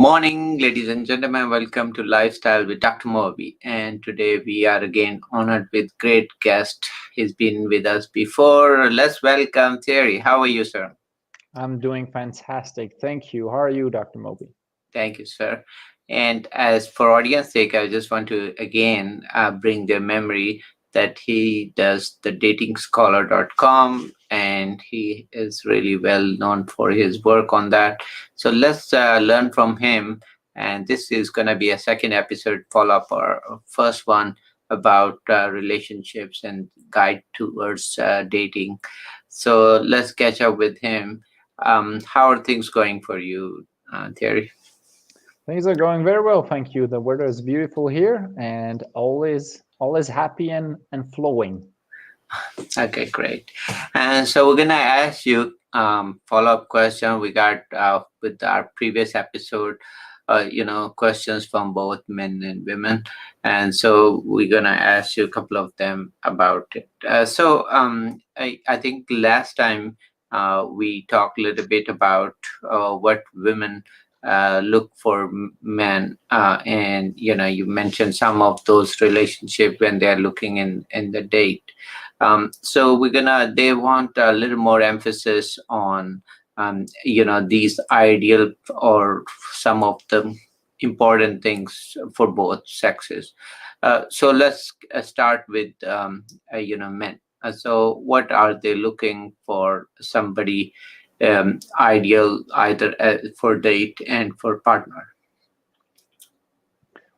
morning, ladies and gentlemen. Welcome to Lifestyle with Dr. Moby. And today we are again honored with great guest. He's been with us before. Let's welcome Thierry. How are you, sir? I'm doing fantastic. Thank you. How are you, Dr. Moby? Thank you, sir. And as for audience sake, I just want to again bring their memory that he does the datingscholar.com and he is really well known for his work on that. So let's learn from him. And this is going to be a second episode follow up our first one about relationships and guide towards dating. So let's catch up with him. How are things going for you, Thierry? Things are going very well, thank you. The weather is beautiful here and always happy and flowing. Okay, great. And so we're gonna ask you follow-up question. We got with our previous episode, questions from both men and women, and so we're gonna ask you a couple of them about it. I think last time we talked a little bit about what women look for men, and you mentioned some of those relationships when they're looking in the date. So they want a little more emphasis on, these ideal or some of the important things for both sexes. So let's start with, men. So what are they looking for somebody ideal either for date and for partner?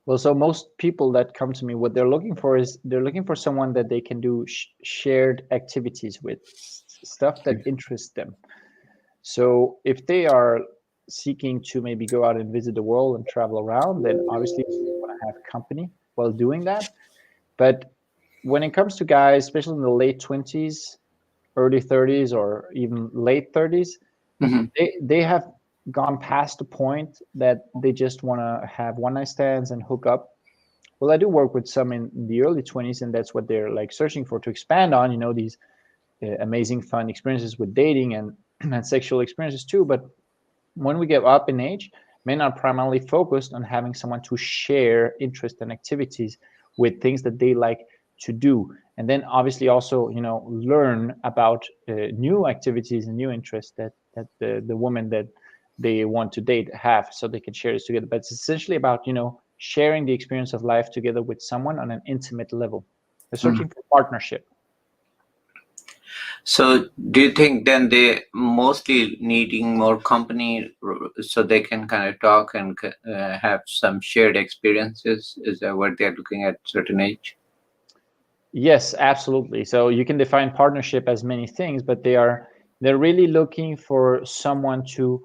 Well, so most people that come to me, what they're looking for is they're looking for someone that they can do shared activities with, stuff that interests them. So if they are seeking to maybe go out and visit the world and travel around, then obviously they want to have company while doing that. But when it comes to guys, especially in the late 20s, early 30s, or even late 30s, Mhm. they have gone past the point that they just want to have one night stands and hook up. Well, I do work with some in the early 20s, and that's what they're like searching for to expand on, these amazing fun experiences with dating and sexual experiences too. But when we get up in age, men are primarily focused on having someone to share interest and activities with, things that they like to do, and then obviously also learn about new activities and new interests that the woman that they want to date have, so they can share this together. But it's essentially about sharing the experience of life together with someone on an intimate level. They're searching for partnership. So, do you think then they mostly needing more company so they can kind of talk and have some shared experiences? Is that what they're looking at certain age? Yes, absolutely. So you can define partnership as many things, but they're really looking for someone to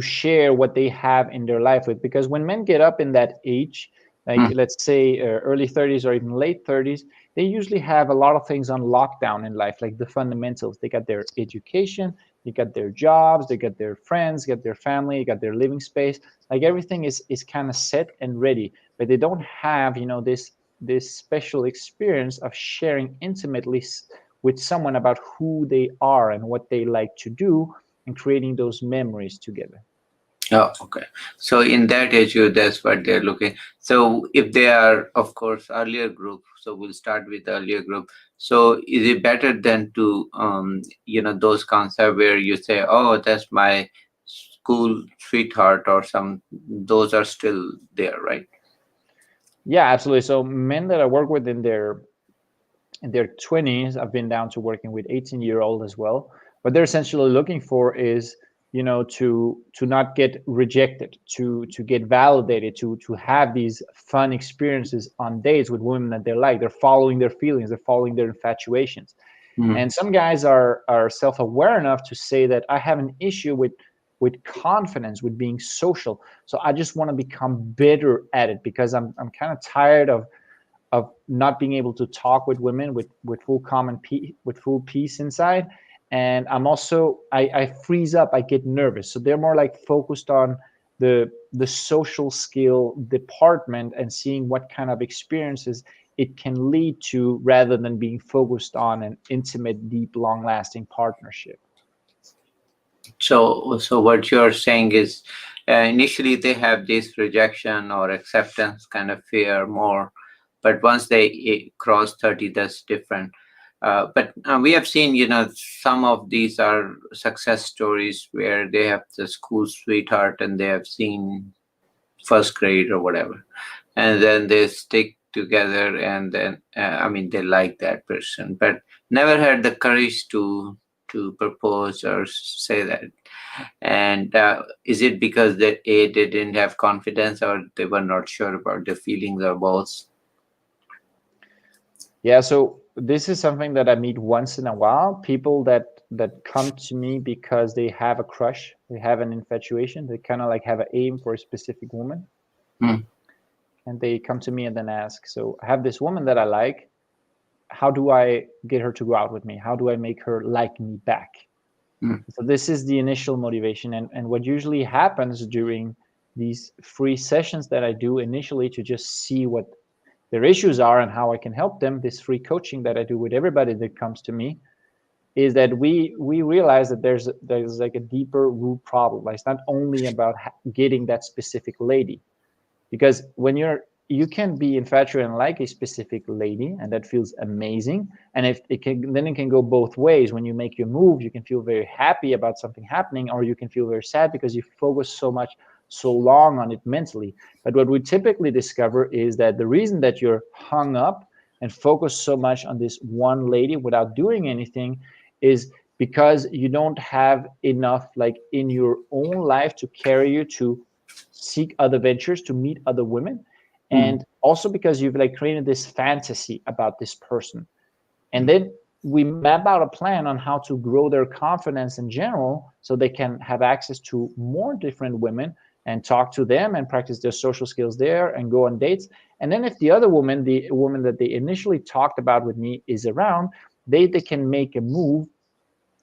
share what they have in their life with. Because when men get up in that age, like Mm. let's say early 30s or even late 30s, they usually have a lot of things on lockdown in life, like the fundamentals. They got their education, they got their jobs, they got their friends, got their family, got their living space. Like everything is kind of set and ready, but they don't have this special experience of sharing intimately with someone about who they are and what they like to do, and creating those memories together. Oh, okay. So in that issue, that's what they're looking. So if they are, of course, earlier group, so we'll start with the earlier group. So is it better than to, those concepts where you say, oh, that's my school sweetheart or some, those are still there, right? Yeah, absolutely. So men that I work with in their 20s, I've been down to working with 18-year-old as well. What they're essentially looking for is, to not get rejected, to get validated, to have these fun experiences on dates with women that they like. They're following their feelings, they're following their infatuations. Mm. And some guys are self-aware enough to say that I have an issue with confidence, with being social. So I just want to become better at it, because I'm kind of tired of not being able to talk with women with full with full peace inside. And I freeze up, I get nervous. So they're more like focused on the social skill department and seeing what kind of experiences it can lead to, rather than being focused on an intimate, deep, long lasting partnership. So what you're saying is initially they have this rejection or acceptance kind of fear more, but once they cross 30, that's different. But we have seen, some of these are success stories where they have the school sweetheart and they have seen first grade or whatever, and then they stick together, and then I mean they like that person, but never had the courage to propose or say that. And is it because they didn't have confidence, or they were not sure about the feelings, or both? Yeah, so this is something that I meet once in a while. People that come to me because they have a crush, they have an infatuation, they kind of like have an aim for a specific woman, Mm, and they come to me and then ask, so I have this woman that I like. How do I get her to go out with me? How do I make her like me back? mm, So this is the initial motivation, and what usually happens during these free sessions that I do initially to just see what their issues are and how I can help them, this free coaching that I do with everybody that comes to me, is that we realize that there's like a deeper root problem. Like, it's not only about getting that specific lady, because when you can be infatuated and like a specific lady, and that feels amazing. And if it can, then it can go both ways. When you make your move, you can feel very happy about something happening, or you can feel very sad because you focus so much, so long on it mentally. But what we typically discover is that the reason that you're hung up and focused so much on this one lady without doing anything is because you don't have enough like in your own life to carry you to seek other ventures, to meet other women, mm, and also because you've like created this fantasy about this person. And mm, then we map out a plan on how to grow their confidence in general so they can have access to more different women and talk to them and practice their social skills there and go on dates. And then if the other woman, the woman that they initially talked about with me, is around, they can make a move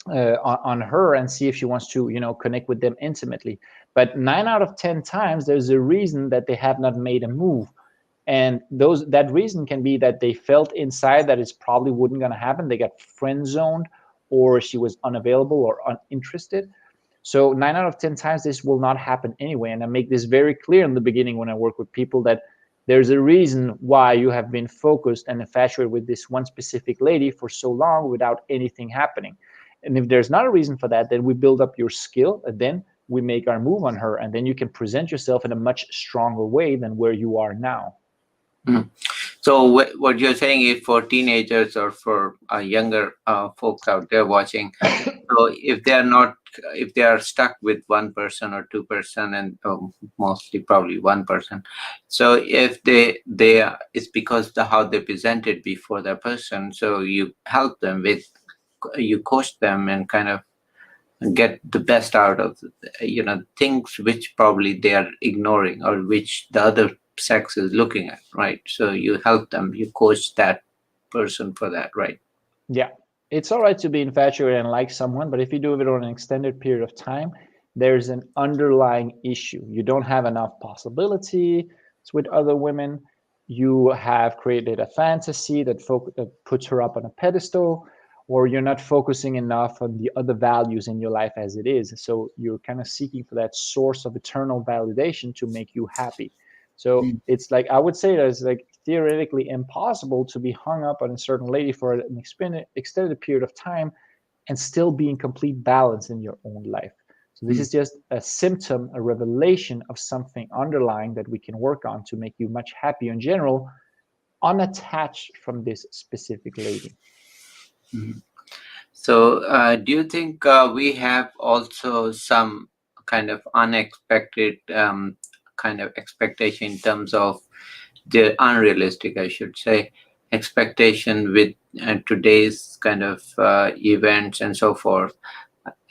on her and see if she wants to connect with them intimately. But 9 out of 10 times there's a reason that they have not made a move, and that reason can be that they felt inside that it's probably wouldn't going to happen. They got friend zoned, or she was unavailable or uninterested. So 9 out of 10 times this will not happen anyway. And I make this very clear in the beginning when I work with people, that there's a reason why you have been focused and infatuated with this one specific lady for so long without anything happening. And if there's not a reason for that, then we build up your skill, and then we make our move on her, and then you can present yourself in a much stronger way than where you are now. mm. So what you're saying is, for teenagers or for younger folks out there watching, so if they are not, if they are stuck with one person or two-person, and mostly probably one person, so if it's because the how they presented before that person, so you help them with, you coach them and kind of get the best out of things which probably they are ignoring, or which the other sex is looking at, right? So you help them, you coach that person for that, right? Yeah, it's all right to be infatuated and like someone, but if you do it on an extended period of time, there's an underlying issue. You don't have enough possibilities with other women. You have created a fantasy that puts her up on a pedestal, or you're not focusing enough on the other values in your life as it is. So you're kind of seeking for that source of eternal validation to make you happy. So Mm, it's like, I would say that it's like theoretically impossible to be hung up on a certain lady for an extended period of time and still be in complete balance in your own life. So this mm, is just a symptom, a revelation of something underlying that we can work on to make you much happier in general, unattached from this specific lady. mm. So do you think we have also some kind of unexpected kind of expectation in terms of the unrealistic, I should say, expectation with today's kind of events and so forth?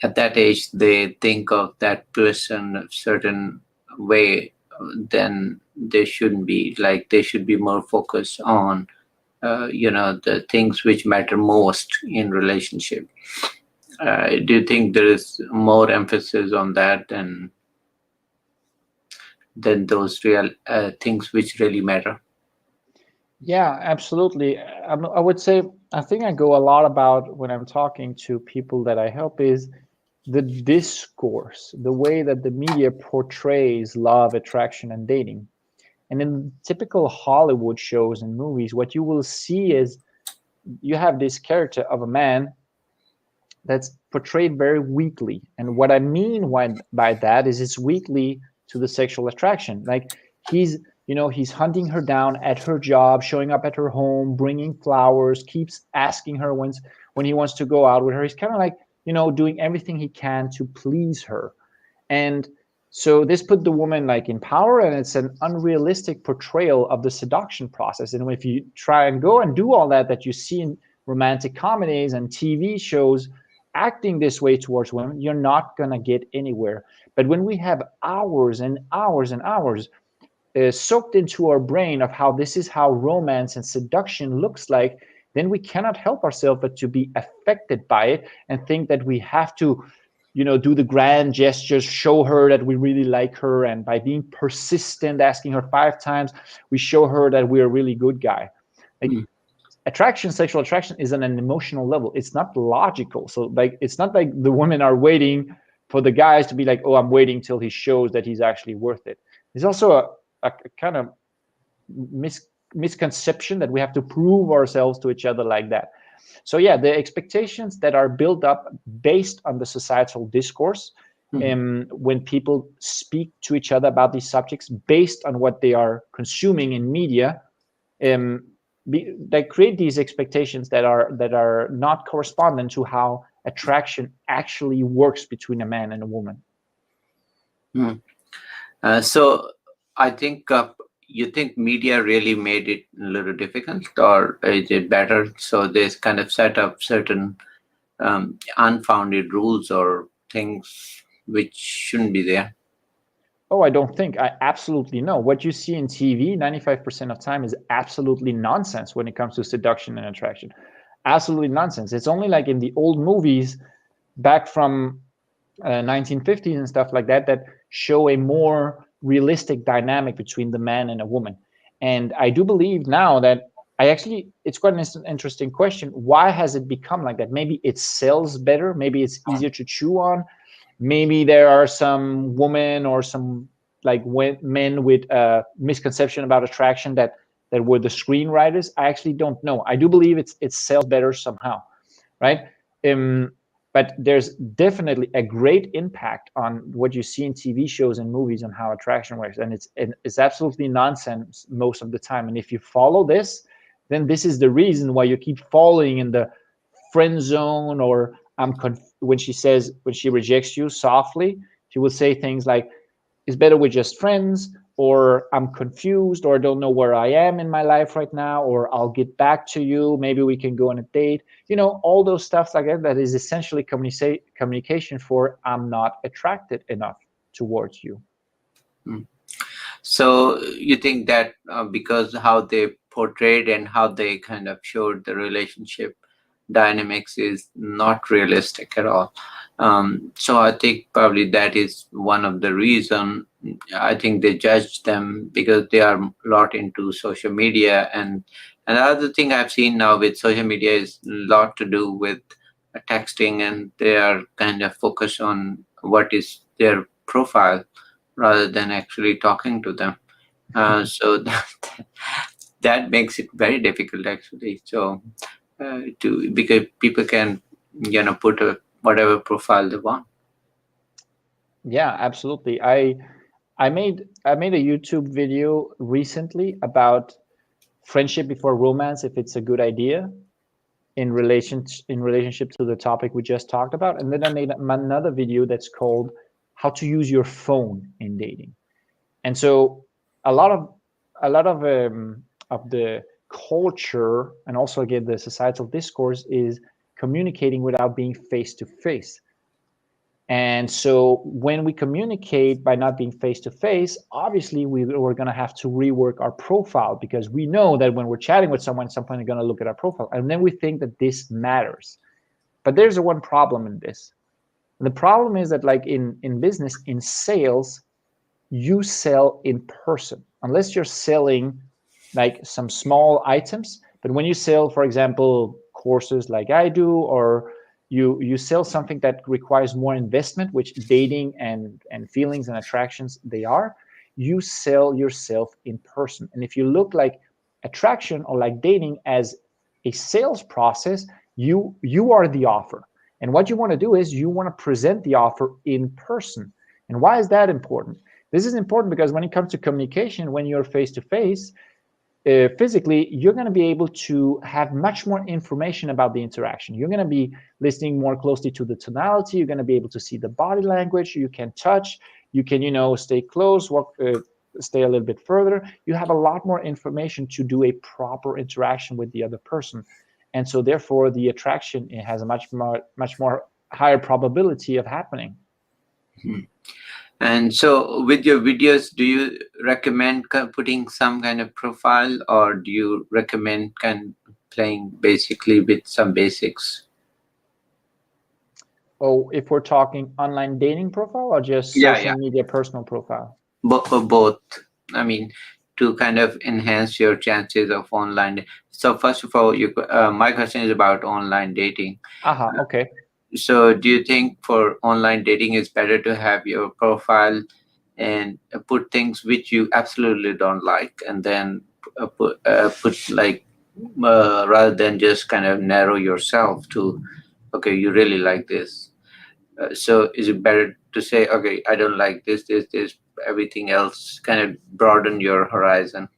At that age, they think of that person a certain way, then they shouldn't be, like they should be more focused on the things which matter most in relationship. Do you think there is more emphasis on that than those real things which really matter? Yeah, absolutely. I would say, I think I go a lot about when I'm talking to people that I help is the discourse, the way that the media portrays love, attraction, and dating. And in typical Hollywood shows and movies, what you will see is you have this character of a man that's portrayed very weakly. And what I mean by that is it's weakly to the sexual attraction. Like he's, he's hunting her down at her job, showing up at her home, bringing flowers, keeps asking her when he wants to go out with her. He's kind of like, doing everything he can to please her. And so this put the woman like in power, and it's an unrealistic portrayal of the seduction process. And if you try and go and do all that you see in romantic comedies and TV shows acting this way towards women, you're not going to get anywhere. But when we have hours and hours and hours soaked into our brain of how this is how romance and seduction looks like, then we cannot help ourselves but to be affected by it and think that we have to do the grand gestures, show her that we really like her, and by being persistent, asking her 5 times, we show her that we're a really good guy. Like attraction, sexual attraction is on an emotional level. It's not logical. So like it's not like the women are waiting for the guys to be like, oh, I'm waiting till he shows that he's actually worth it. There's also a kind of misconception that we have to prove ourselves to each other like that. So yeah, the expectations that are built up based on the societal discourse, when people speak to each other about these subjects based on what they are consuming in media, they create these expectations that are not correspondent to how attraction actually works between a man and a woman. So I think you think media really made it a little difficult, or is it better? So they kind of set up certain unfounded rules or things which shouldn't be there. Oh, I don't think. I absolutely know. What you see in TV, 95% of time is absolutely nonsense when it comes to seduction and attraction. Absolutely nonsense. It's only like in the old movies back from 1950s and stuff like that show a more realistic dynamic between the man and a woman. And I do believe now that it's quite an interesting question. Why has it become like that? Maybe it sells better. Maybe it's easier to chew on. Maybe there are some women or some like men with a misconception about attraction that were the screenwriters. I actually don't know. I do believe it sells better somehow, right? But there's definitely a great impact on what you see in TV shows and movies on how attraction works, and it's absolutely nonsense most of the time. And if you follow this, then this is the reason why you keep falling in the friend zone, or when she rejects you softly, she will say things like, it's better we're just friends, or I'm confused, or I don't know where I am in my life right now, or I'll get back to you, maybe we can go on a date. All those stuff like that is essentially communication for I'm not attracted enough towards you. So you think that because how they portrayed and how they kind of showed the relationship dynamics is not realistic at all. So I think probably that is one of the reason. I think they judge them because they are a lot into social media, and another thing I've seen now with social media is a lot to do with texting, and they are kind of focused on what is their profile rather than actually talking to them. So that makes it very difficult actually. So because people can put whatever profile they want. Yeah, absolutely. I made a YouTube video recently about friendship before romance, if it's a good idea in relationship to the topic we just talked about. And then I made another video that's called how to use your phone in dating. And so a lot of the culture, and also again the societal discourse, is communicating without being face to face. And so when we communicate by not being face to face, obviously we're going to have to rework our profile, because we know that when we're chatting with someone, someone is going to look at our profile, and then we think that this matters. But there's one problem in this. And the problem is that, like in business, in sales, you sell in person, unless you're selling like some small items. But when you sell, for example, courses like I do, or you sell something that requires more investment, which dating and feelings and attractions they are. You sell yourself in person. And if you look like attraction or like dating as a sales process, you are the offer. And what you want to do is you want to present the offer in person. And why is that important? This is important because when it comes to communication, when you're face to face, physically, you're going to be able to have much more information about the interaction. You're going to be listening more closely to the tonality. You're going to be able to see the body language. You can touch. You can, stay close, walk, stay a little bit further. You have a lot more information to do a proper interaction with the other person, and so therefore the attraction, it has a much more higher probability of happening. And so, with your videos, do you recommend putting some kind of profile, or do you recommend playing basically with some basics? Oh, if we're talking online dating profile or just Yeah, social yeah, media personal profile? both. I mean, to kind of enhance your chances of online. So, first of all, my question is about online dating. Aha, okay. So, do you think for online dating it's better to have your profile and put things which you absolutely don't like, and then put like rather than just kind of narrow yourself to, okay, you really like this. So, is it better to say, okay, I don't like this, everything else, kind of broaden your horizon?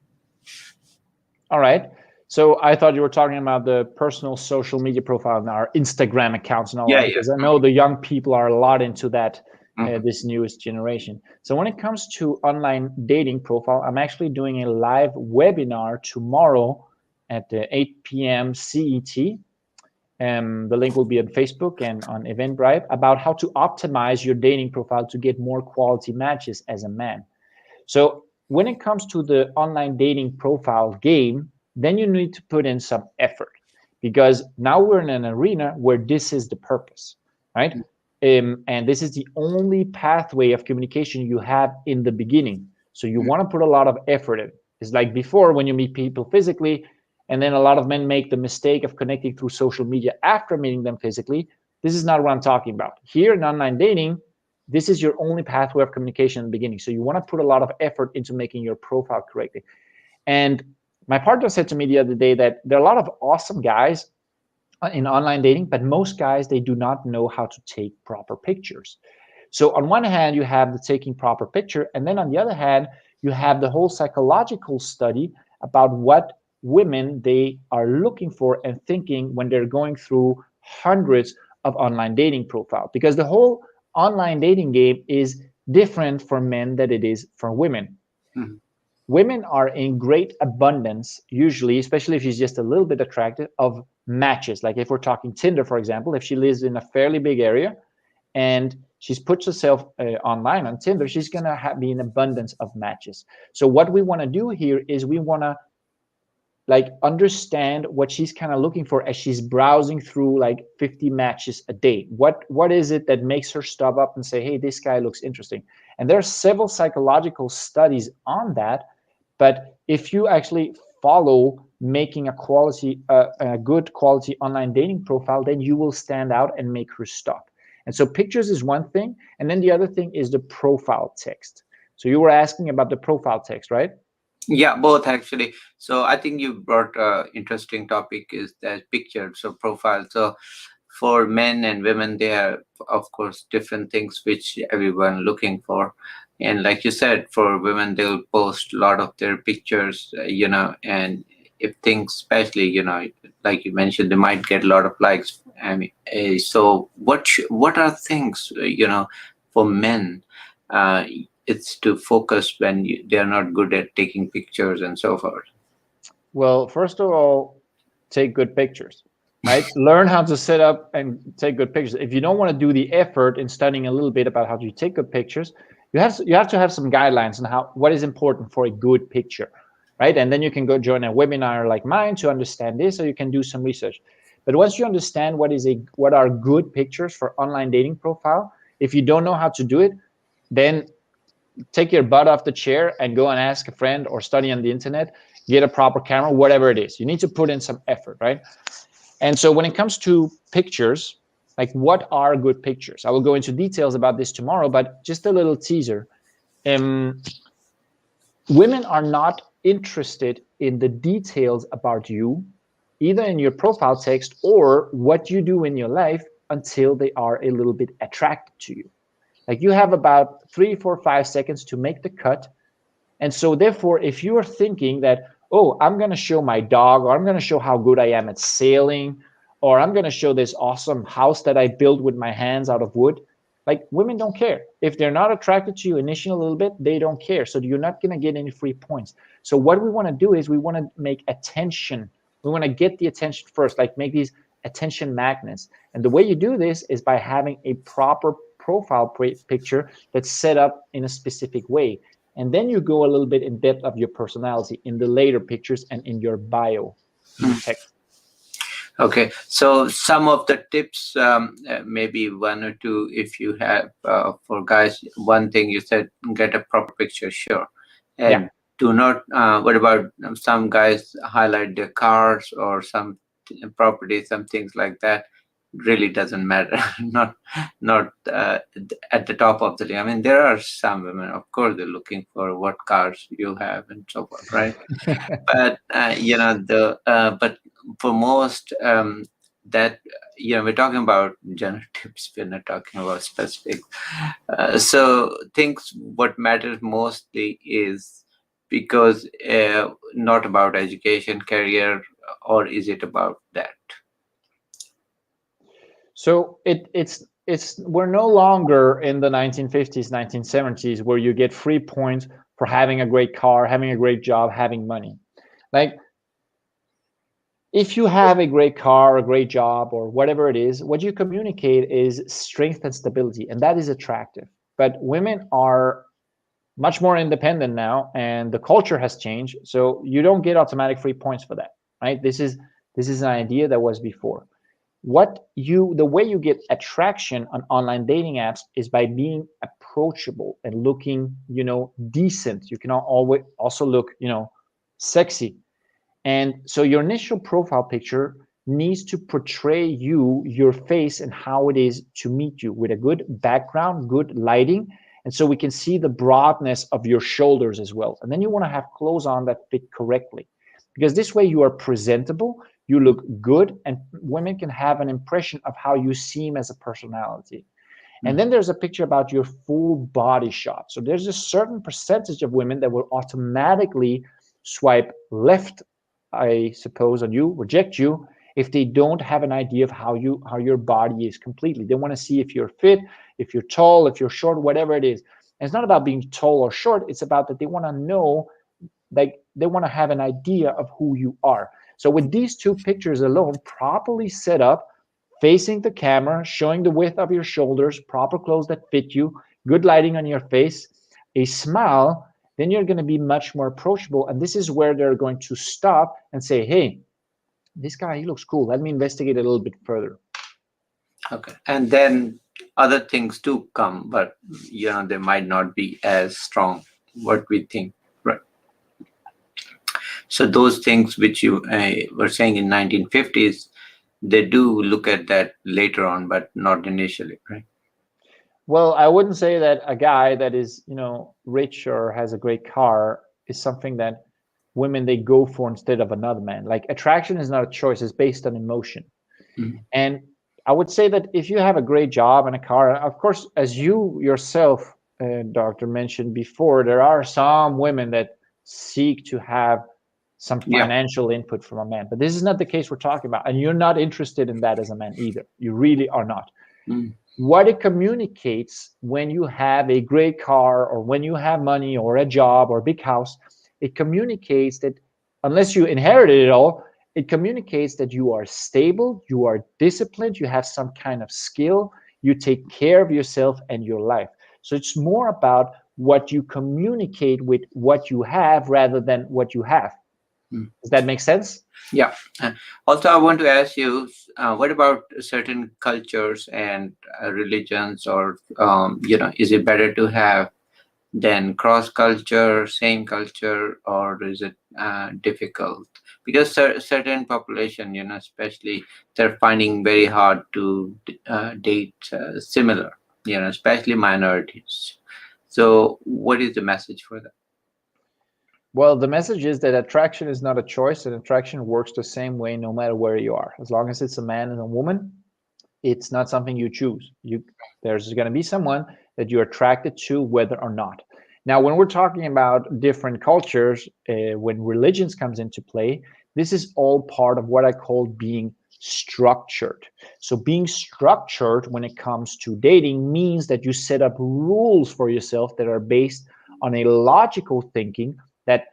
All right. So I thought you were talking about the personal social media profile and our Instagram accounts and all Yeah, that, yeah. because I know the young people are a lot into that, Mhm. this newest generation. So when it comes to online dating profile, I'm actually doing a live webinar tomorrow at 8 p.m. CET. The link will be on Facebook and on Eventbrite about how to optimize your dating profile to get more quality matches as a man. So when it comes to the online dating profile game, then you need to put in some effort, because now we're in an arena where this is the purpose, right? And this is the only pathway of communication you have in the beginning. So you want to put a lot of effort in. It's like before when you meet people physically, and then a lot of men make the mistake of connecting through social media after meeting them physically. This is not what I'm talking about. Here in online dating, this is your only pathway of communication in the beginning. So you want to put a lot of effort into making your profile correctly. And my partner said to me the other day that there are a lot of awesome guys in online dating, but most guys, they do not know how to take proper pictures. So on one hand, you have the taking proper picture, and then on the other hand, you have the whole psychological study about what women they are looking for and thinking when they're going through hundreds of online dating profiles, because the whole online dating game is different for men than it is for women. Mhm. Women are in great abundance, usually, especially if she's just a little bit attractive, of matches. Like if we're talking Tinder, for example, if she lives in a fairly big area and she's puts herself online on Tinder, she's going to be an abundance of matches. So what we want to do here is we want to like understand what she's kind of looking for as she's browsing through like 50 matches a day. What is it that makes her stop up and say, hey, this guy looks interesting? And there are several psychological studies on that. But if you actually follow making a good quality online dating profile, then you will stand out and make her stop. And so pictures is one thing, and then the other thing is the profile text. So you were asking about the profile text, right? Yeah, both actually. So I think you brought interesting topic is that picture, so profile. So for men and women, they are of course different things which everyone looking for. And like you said, for women, they'll post a lot of their pictures, and if things, especially, like you mentioned, they might get a lot of likes. I mean, so what are things, for men? Uh, it's to focus when they're not good at taking pictures and so forth. Well, first of all, take good pictures, right? Learn how to set up and take good pictures. If you don't want to do the effort in studying a little bit about how to take good pictures, you have to have some guidelines on what is important for a good picture, right? And then you can go join a webinar like mine to understand this, or you can do some research. But once you understand what are good pictures for online dating profile, if you don't know how to do it, then take your butt off the chair and go and ask a friend or study on the internet, get a proper camera, whatever it is. You need to put in some effort, right? And so when it comes to pictures, Like, what are good pictures? I will go into details about this tomorrow, but just a little teaser. Um, Women are not interested in the details about you, either in your profile text or what you do in your life, until they are a little bit attracted to you. Like, you have about 3, 4, 5 seconds to make the cut. And so therefore, if you are thinking that, oh, I'm going to show my dog, or I'm going to show how good I am at sailing, or I'm going to show this awesome house that I built with my hands out of wood, like, women don't care. If they're not attracted to you initially a little bit, they don't care. So you're not going to get any free points. So what we want to do is we want to make attention. We want to get the attention first, like make these attention magnets. And the way you do this is by having a proper profile picture that's set up in a specific way. And then you go a little bit in depth of your personality in the later pictures and in your bio, in your text. Okay, so some of the tips, maybe one or two, if you have for guys. One thing you said, get a proper picture, sure, Yeah. and do not. What about some guys highlight their cars or some property, some things like that? Really doesn't matter. Not at the top of the list. I mean, there are some women, of course, they're looking for what cars you have and so forth, right? But but for most, that we're talking about general tips, we're not talking about specific. So things what matters mostly is because not about education, career, or is it about that? So it's we're no longer in the 1950s, 1970s, where you get free points for having a great car, having a great job, having money. Like, if you have a great car, a great job, or whatever it is, what you communicate is strength and stability, and that is attractive. But women are much more independent now, and the culture has changed. So you don't get automatic free points for that, right? This is an idea that was before. The way you get attraction on online dating apps is by being approachable and looking, decent. You can always also look, sexy. And so your initial profile picture needs to portray you, your face, and how it is to meet you, with a good background, good lighting. And so we can see the broadness of your shoulders as well. And then you want to have clothes on that fit correctly, because this way you are presentable, you look good, and women can have an impression of how you seem as a personality. And then there's a picture about your full body shot. So there's a certain percentage of women that will automatically swipe left, I suppose, on you, reject you, if they don't have an idea of how your body is completely. They want to see if you're fit, if you're tall, if you're short, whatever it is. And it's not about being tall or short. It's about that they want to know, like, they want to have an idea of who you are. So with these two pictures alone, properly set up, facing the camera, showing the width of your shoulders, proper clothes that fit you, good lighting on your face, a smile, then you're going to be much more approachable. And this is where they're going to stop and say, hey, this guy, he looks cool. Let me investigate a little bit further. Okay, and then other things do come, but they might not be as strong what we think, right? So those things which you were saying in 1950s, they do look at that later on, but not initially, right? Well, I wouldn't say that a guy that is, rich or has a great car is something that women, they go for instead of another man. Like, attraction is not a choice, it's based on emotion. Mm-hmm. And I would say that if you have a great job and a car, of course, as you yourself, doctor, mentioned before, there are some women that seek to have some Yeah. financial input from a man. But this is not the case we're talking about. And you're not interested in that as a man either. You really are not. Mm. What it communicates when you have a great car, or when you have money or a job or a big house, it communicates that, unless you inherited it all, it communicates that you are stable, you are disciplined, you have some kind of skill, you take care of yourself and your life. So it's more about what you communicate with what you have rather than what you have. Mm. Does that make sense? Yeah. Also, I want to ask you, what about certain cultures and religions, or is it better to have than cross culture, same culture, or is it difficult? because certain population, especially, they're finding very hard to date similar, especially minorities. So what is the message for that? Well, the message is that attraction is not a choice, and attraction works the same way no matter where you are. As long as it's a man and a woman, it's not something you choose. There's going to be someone that you're attracted to, whether or not. Now, when we're talking about different cultures, when religions comes into play, this is all part of what I call being structured. So being structured when it comes to dating means that you set up rules for yourself that are based on a logical thinking that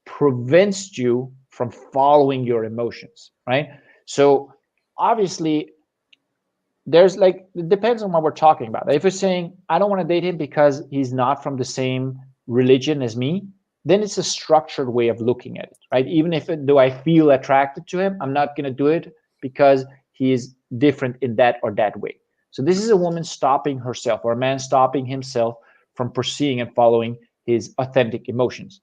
prevents you from following your emotions, right? So obviously there's like, it depends on what we're talking about. If you're saying I don't want to date him because he's not from the same religion as me, then it's a structured way of looking at it, right? Even if though I feel attracted to him, I'm not going to do it because he is different in that or that way. So this is a woman stopping herself, or a man stopping himself from pursuing and following his authentic emotions.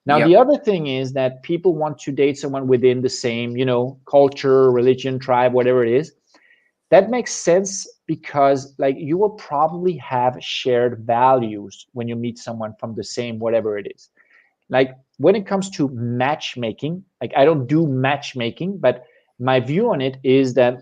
Now Yep. the other thing is that people want to date someone within the same, culture, religion, tribe, whatever it is. That makes sense because like you will probably have shared values when you meet someone from the same whatever it is. Like when it comes to matchmaking, like I don't do matchmaking, but my view on it is that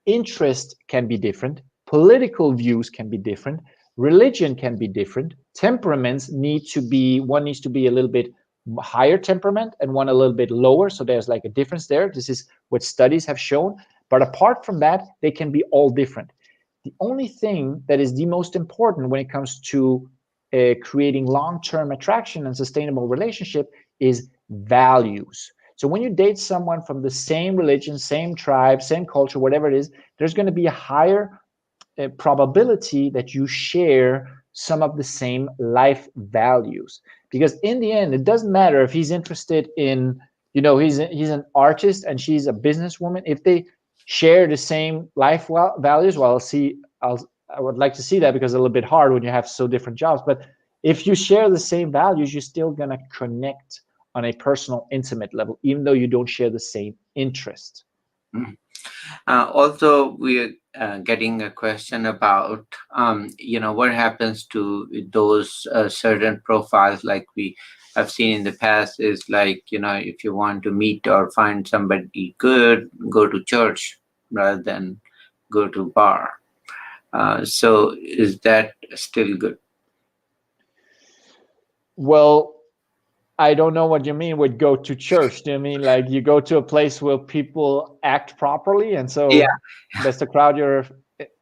interest can be different, political views can be different, religion can be different, temperaments need to be, one needs to be a little bit higher temperament and one a little bit lower. So there's like a difference there. This is what studies have shown. But apart from that, they can be all different. The only thing that is the most important when it comes to creating long-term attraction and sustainable relationship is values. So when you date someone from the same religion, same tribe, same culture, whatever it is, there's going to be a higher probability that you share some of the same life values. Because in the end, it doesn't matter if he's interested in, he's an artist and she's a businesswoman. If they share the same life values, well, I would like to see that, because it's a little bit hard when you have so different jobs. But if you share the same values, you're still going to connect on a personal, intimate level, even though you don't share the same interest. Mhm. Also, we're getting a question about, what happens to those certain profiles, like we have seen in the past, is like, if you want to meet or find somebody good, go to church rather than go to bar. So is that still good? Well, I don't know what you mean with go to church. Do you mean like you go to a place where people act properly, and Yeah, so that's the crowd you're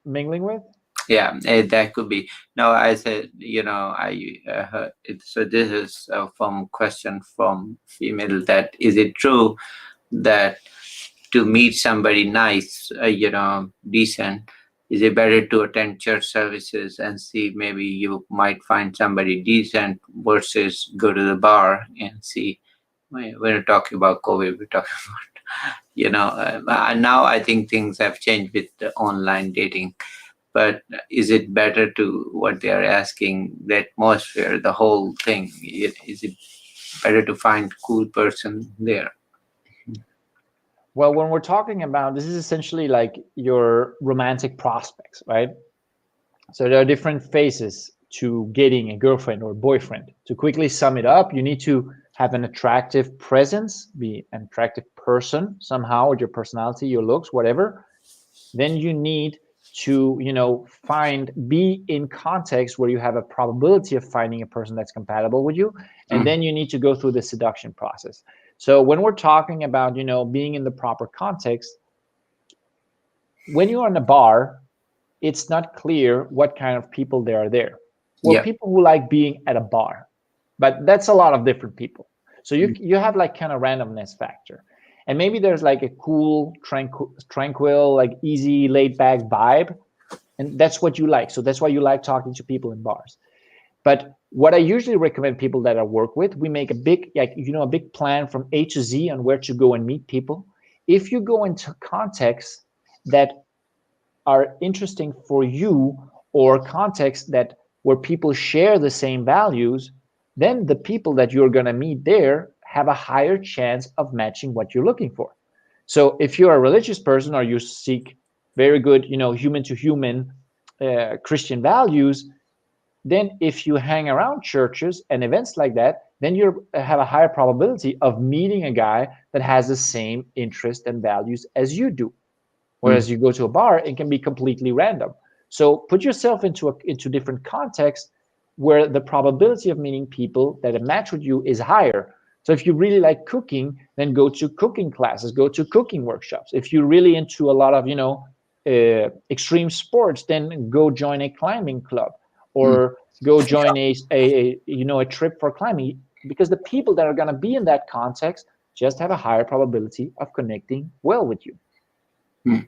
mingling with? yeah, that could be. No, I said, I heard it. So this is from question from female, that is it true that to meet somebody nice, decent, is it better to attend church services and see maybe you might find somebody decent versus go to the bar and see? We're not talking about COVID, we're talking about, now I think things have changed with the online dating. But is it better to what they are asking, the atmosphere, the whole thing? Is it better to find cool person there? Well, when we're talking about this, is essentially like your romantic prospects, right? So there are different phases to getting a girlfriend or boyfriend. To quickly sum it up, you need to have an attractive presence, be an attractive person somehow, with your personality, your looks, whatever. Then you need to, be in context where you have a probability of finding a person that's compatible with you. And Mm. then you need to go through the seduction process. So when we're talking about, being in the proper context, when you're in a bar, it's not clear what kind of people there are there. Well, Yeah. people who like being at a bar, but that's a lot of different people. So you have like kind of randomness factor, and maybe there's like a cool, tranquil, like easy, laid back vibe, and that's what you like. So that's why you like talking to people in bars. But what I usually recommend people that I work with, we make a big, like, a big plan from A to Z on where to go and meet people. If you go into contexts that are interesting for you, or contexts that where people share the same values, then the people that you're going to meet there have a higher chance of matching what you're looking for. So if you're a religious person or you seek very good, human to human Christian values, then if you hang around churches and events like that, then you have a higher probability of meeting a guy that has the same interest and values as you do. Whereas you go to a bar, it can be completely random. So put yourself into different contexts where the probability of meeting people that match with you is higher. So if you really like cooking, then go to cooking classes, go to cooking workshops. If you're really into a lot of extreme sports, then go join a climbing club Mm. or go join a trip for climbing, because the people that are going to be in that context just have a higher probability of connecting well with you. Mm.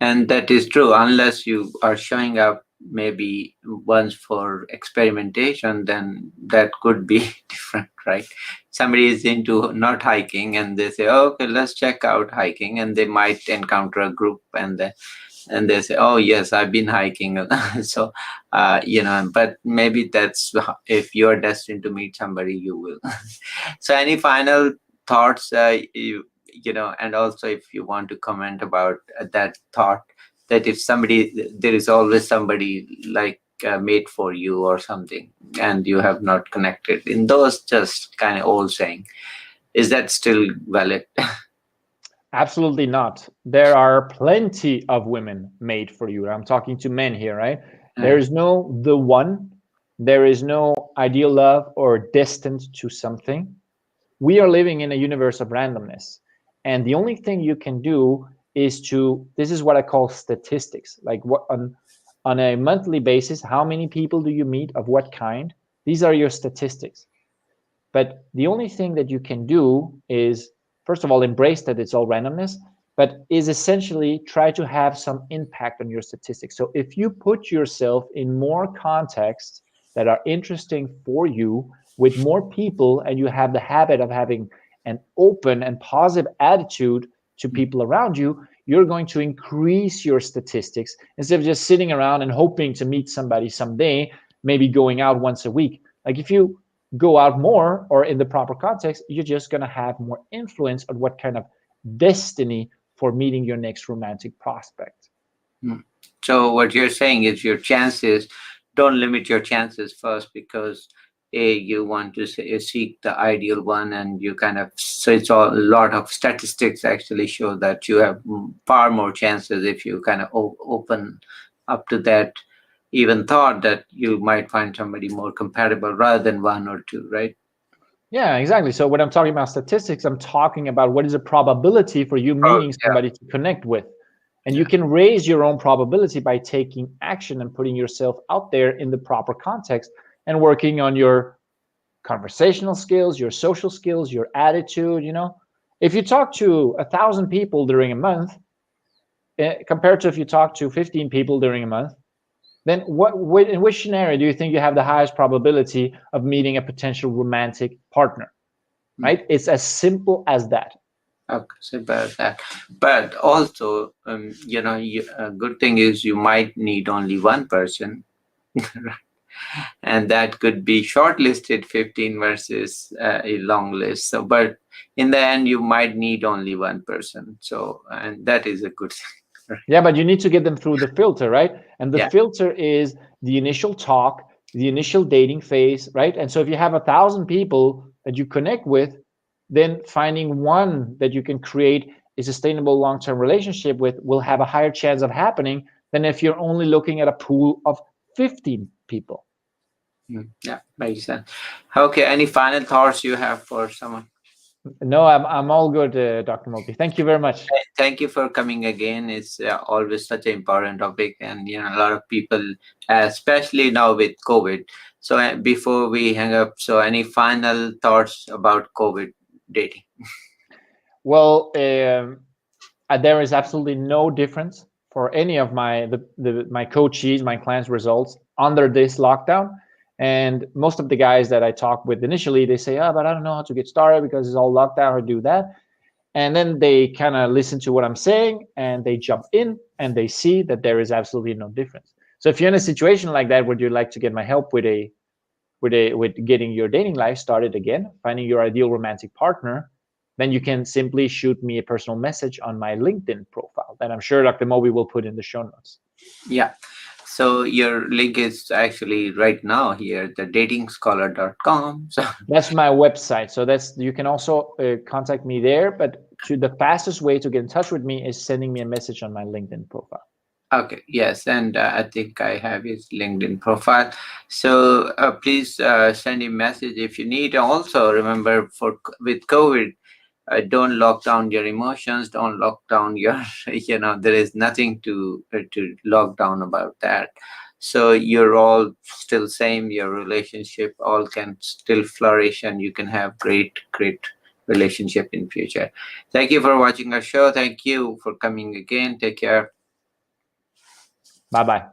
And that is true, unless you are showing up maybe once for experimentation, then that could be different, right? Somebody is into not hiking and they say, oh, okay, let's check out hiking, and they might encounter a group, and they say, oh yes, I've been hiking. So but maybe that's, if you're destined to meet somebody, you will. So any final thoughts, and also if you want to comment about that thought, that if somebody, there is always somebody like made for you or something, and you have not connected, in those just kind of old saying, is that still valid? Absolutely not. There are plenty of women made for you. I'm talking to men here, right? There Uh, is no the one, there is no ideal love or destined to something. We are living in a universe of randomness. And the only thing you can do is this is what I call statistics. Like what on a monthly basis, how many people do you meet of what kind? These are your statistics. But the only thing that you can do is, first of all, embrace that it's all randomness, but is essentially try to have some impact on your statistics. So if you put yourself in more contexts that are interesting for you with more people, and you have the habit of having an open and positive attitude to people around you, you're going to increase your statistics instead of just sitting around and hoping to meet somebody someday, maybe going out once a week. Like if you go out more or in the proper context, you're just going to have more influence on what kind of destiny for meeting your next romantic prospect. Mm. So what you're saying is your chances, don't limit your chances first, because you want to seek the ideal one, and you kind of, so it's all, a lot of statistics actually show that you have far more chances if you kind of open up to that even thought that you might find somebody more compatible rather than one or two, right? Yeah, exactly. So when I'm talking about statistics, I'm talking about what is a probability for you Oh, meeting somebody to connect with. And you yeah. can raise your own probability by taking action and putting yourself out there in the proper context and working on your conversational skills, your social skills, your attitude. If you talk to 1,000 people during a month, compared to if you talk to 15 people during a month, then in which scenario do you think you have the highest probability of meeting a potential romantic partner? Mm. Right? It's as simple as that. Okay, so about that. But also, a good thing is you might need only one person, and that could be shortlisted 15 versus a long list. So, but in the end, you might need only one person. So, and that is a good thing. Yeah, but you need to get them through the filter, right? And the Yeah. filter is the initial talk, the initial dating phase, right? And so if you have 1,000 people that you connect with, then finding one that you can create a sustainable long-term relationship with will have a higher chance of happening than if you're only looking at a pool of 15 people. Yeah, makes sense. Okay, any final thoughts you have for someone? No, I'm all good, Dr. Mulkey. Thank you very much. Thank you for coming again. It's always such an important topic, and a lot of people, especially now with COVID. So before we hang up, so any final thoughts about COVID dating? Well, there is absolutely no difference for any of my coaches, my clients' results under this lockdown. And most of the guys that I talk with initially, they say, "Oh, but I don't know how to get started because it's all lockdown or do that." And then they kind of listen to what I'm saying and they jump in and they see that there is absolutely no difference. So if you're in a situation like that, would you like to get my help with a with getting your dating life started again, finding your ideal romantic partner, then you can simply shoot me a personal message on my LinkedIn profile that I'm sure Dr. Moby will put in the show notes. Yeah. So your link is actually right now here, the datingscholar.com. So That's my website. So that's you can also contact me there. But to the fastest way to get in touch with me is sending me a message on my LinkedIn profile. okay, yes, and I think I have his LinkedIn profile. So please send him message if you need. Also, remember with COVID, don't lock down your emotions. Don't lock down your, there is nothing to lock down about that. So you're all still same. Your relationship all can still flourish, and you can have great relationship in future. Thank you for watching our show. Thank you for coming again. Take care. Bye bye.